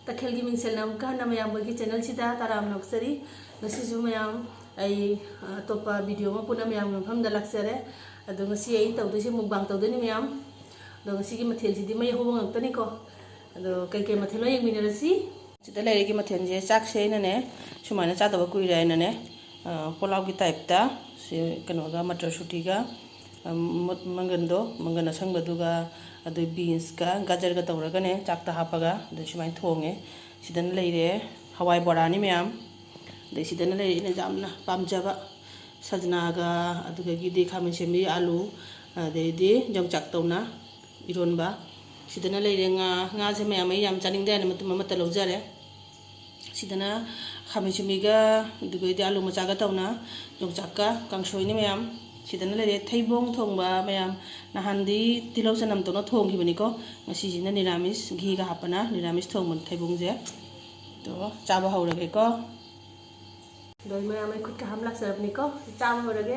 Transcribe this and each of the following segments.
तखेल की मिंगसेल नाम का ना मयाम की चैनल सिदा Taram नक्सरी ngasisu mayam ai topa video ma puna mayam ngam da laksare adu ngasi ai tawde si mukbang tawde ni mayam do ngasi ki mathel si di mai ho ngam tani ko adu kai kai mathel no yeng minarasi sida lere ki mathel je chak se na ne sumana cha da ku ira na ne polau ki type ta si kano ga matar shuti ga mangana sang badu ga adu beans ka gajar ga tawra ga ne chak ta hapaga adu sumai thonge sidan lere hawai bora ni mayam दे सिदन ले इन जामना पामजाबा सजना अदुगा गिदे खामे semi आलू दे दे जंगचाक तौना इरोनबा सिदन ले nga se ma'am याम चानिंग दे न मतम मत लौजारे सिदन खामे सेमीगा दुगै दे आलू मचागा तौना जंगचाका कांगसोइनि ma'am सिदन ले थैबोंग थोंबा मैम नहानदी तिलौ सनम तौना थोंगिबनिको ngasiजिना निरामिस घी गा हापना निरामिस थोंमन थैबोंग जे तो चाबा हौरगे को दो मैं खुद का हम लग सकते निको चाम हो रहे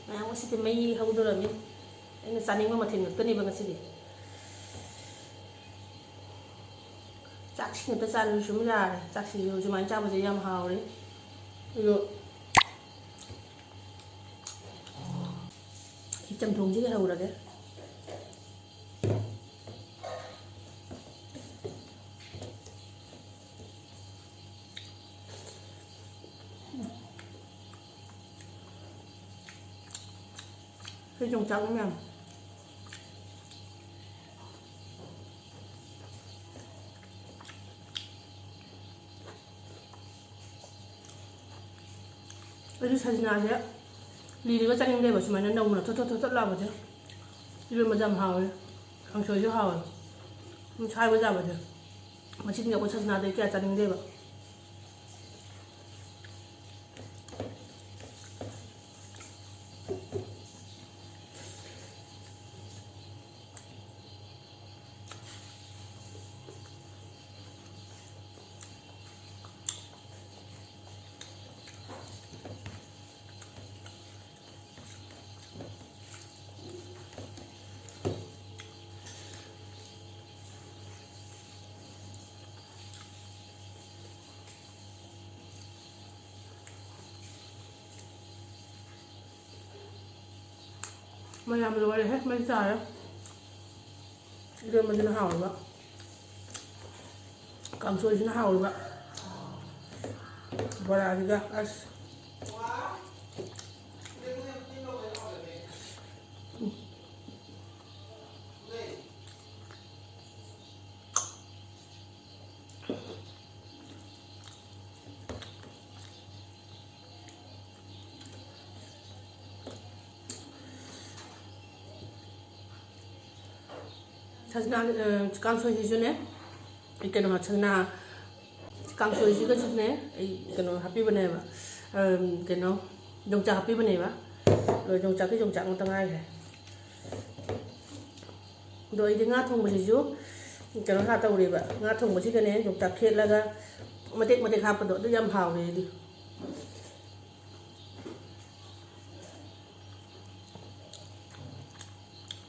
मैं वो सिर्फ मैं ही हम दो रमी इन सानिंग में मथेन तो नहीं बंगा सिर्फ चाक्षी ने तो चालू शुरू में जा रहे चाक्षी जो जुमान चाव बजे यम हाँ और यो इतम ढूंढी के हो रहे cái trồng trắng nha cái 사진 아니야 리리가 짜는데 보시면은 너무나 톡톡톡 나오죠 이러면 좀 하워요 강소주 하워요 잘 보자 보죠 맛있는 거 사진 나도 이렇게 짜는데 봐 mà làm rồi để hết mấy giờ đó đưa mình nó hào rồi bạn cầm xuôi nó hào rồi bạn và là gì cả 사진아 깡소이 주네 이게는 사진아 깡소이 주가 주네 이게는 하피 बनेबा केनो जोंचा हापी बनेबा rồi जोंचा cái जोंचा ngong tangai này rồi đi ngã thùng basi ju केनो ha tawriba ngã thùng basi kene जोंचा khetlaga matek hapado du yam haw re di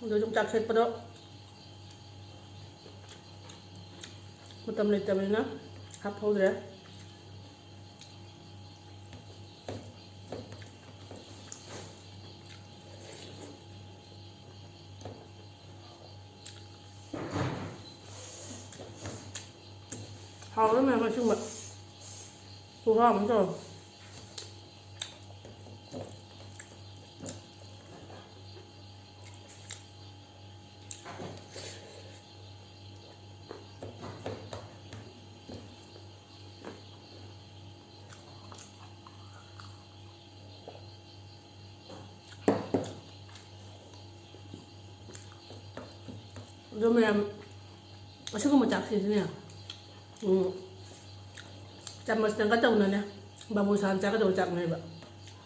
rồi जोंचा khetpado Mutam letam na hap hodre hao lắm mà chung mà phù hợp lắm rồi rồi mình sẽ có một chạc gì thế này chặt một cái đầu này nè bà bùi sàn chặt cái đầu chặt này vậy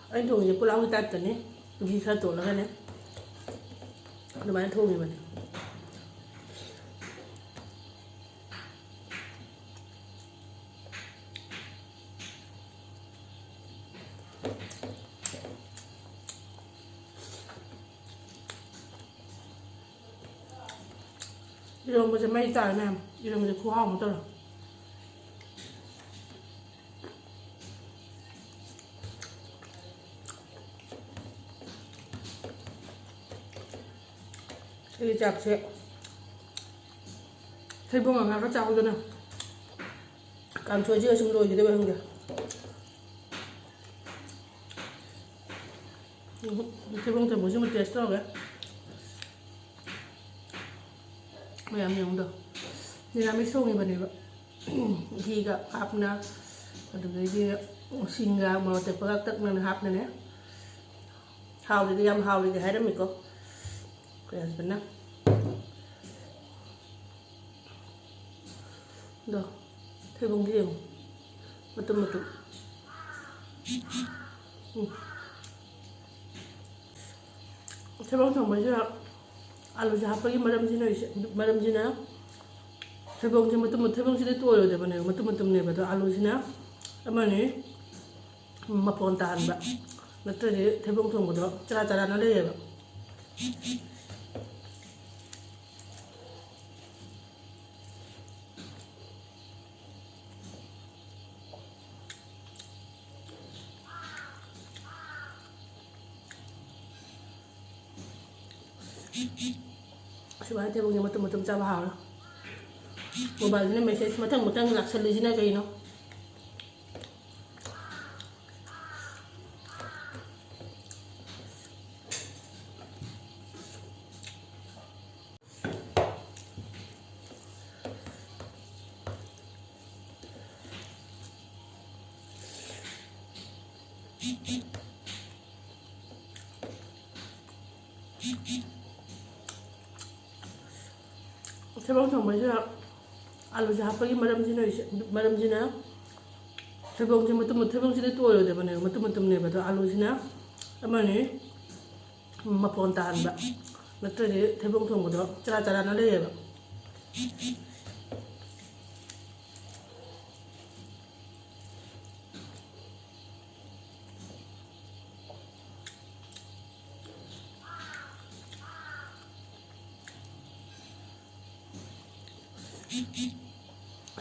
anh thường thì cô lão người ta cần đấy vì sao tổ nó cái này nó bán thô như vậy 이런거지 많이 따르면 이런거지 구하고 못 떨어. 이 잡채 태봉은 아까 짜오잖아. 감초지가 지금 로이기도 왜 한게. 태봉 때 뭐지면 떼스더라고요. mayam yang dah ni kami song ni bani ba higa hapna adu dia singa mau te perak tak nan hapna ne hau di yam hau di hai mi ko kaya sebenarnya dah thebong dia betul thebong sama je alu siapa lagi madam sini thebong sini thebong sini tu ada deh mana betul ni betul alu sini apa ni mapontan ba nanti dia thebong tu betul cara nade ya ba supaya thebongnya betul cabai hal mobile ini message matang laksan di sini kayak no thebong sama je alu siapa lagi madam sini thebong sini tu ada deh mana betul ni betul alu sini apa ni mapontan ba nanti dia thebong tu betul cara nade ya ba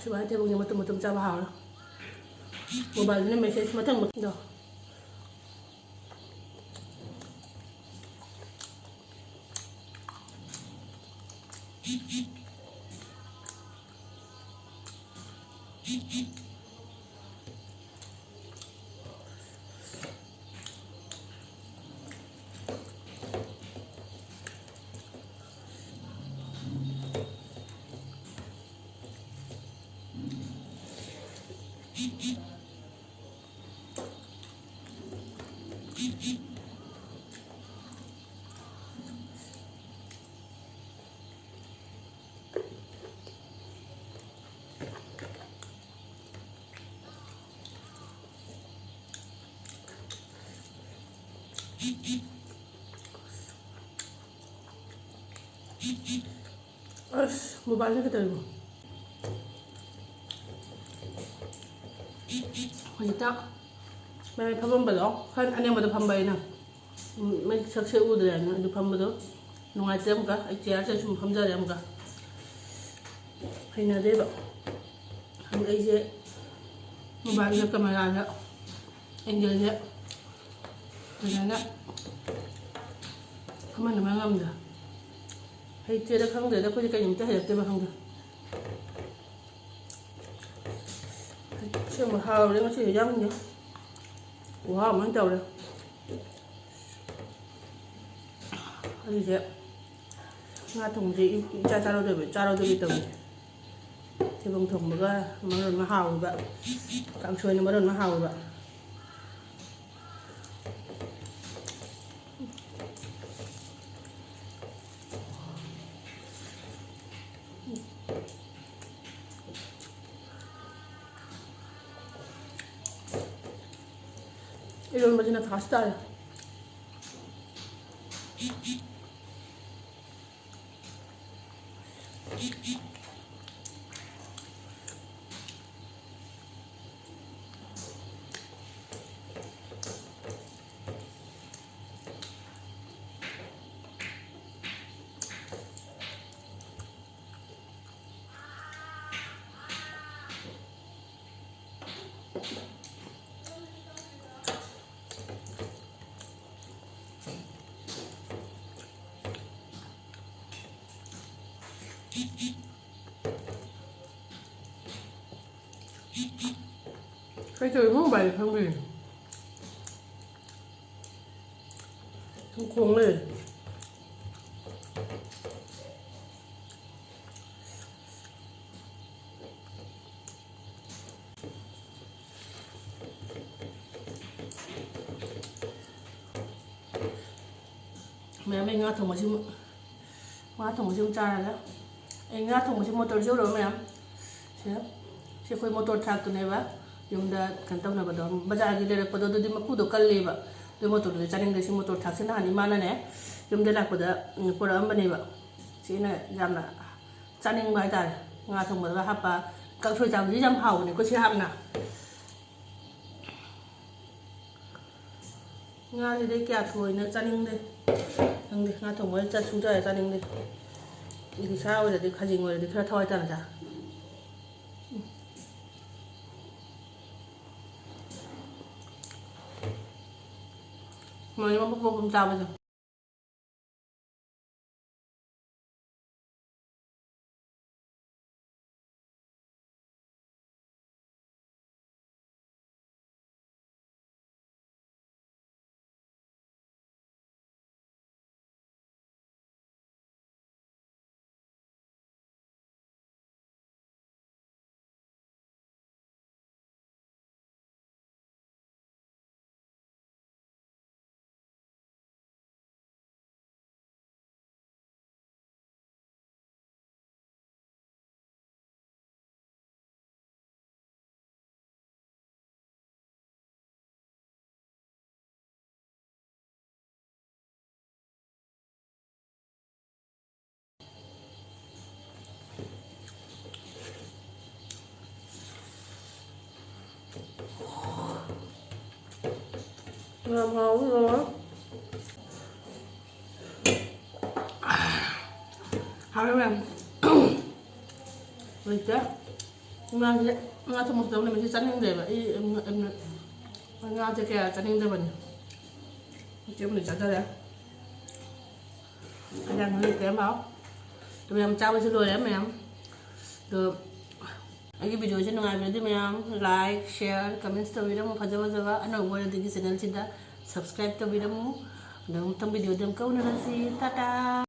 supaya thebongnya betul cabai hal mobile ini message matang dah mobile kita dulu kita mai pham ba lo khan ane ma da pham bai na mai sak se u da na du pham ba do nungai tem ka ai chair se sum pham ja ram ka haina de ba ham ai je mobile ka camera na angle je na kama na ngam da hay chưa đã không để nó có cái gì tới được mà không được chưa mà hao đấy nó chỉ dám nhỉ wow món tàu đây cái gì vậy nga thùng gì cha đâu được từng thì bông thùng mà cái món đồ nó hao vậy càng xuôi nó món đồ nó hao vậy 이런 맛이나 다시 따요. cái trời không bày không gì không cuồng lên mẹ mình ngã thùng một chung trà rồi anh ngã thùng một chung motor siêu rồi mẹ siya ko'y motor tractor na ba yung da kantaw na ba doon bazaar gila pa doon di makudo kalli ba do motor da charing da si motor tractor na ni mana ne yung da la ko da pura am ba ne ba sina jamna chaning ba ta nga thong ba ha pa ka phoi jam ji jam hau ne ko si ham na nga thì đây kẹt thôi nữa chaning đây thằng đi nga thong ba cha su cha chaning đây thì sao giờ đi khai gì ngồi đi khai thôi ta là cha mà nhưng mà không sao bây giờ ngon ngon luôn á hao lắm em vậy chứ ngon vậy ngon trong một tuần này mình sẽ chắn những đề vậy em ngon cho kẻ chắn những đề mình chứ mình chắn cho đấy anh đang lấy kém máu tụi em trao cho rồi đấy em được cái video cho nó ai biết em like share comment cho video một fajar fajar anh ở ngoài thì cái channel chúng ta subscribe cho video một đồng video dem kau nanti tata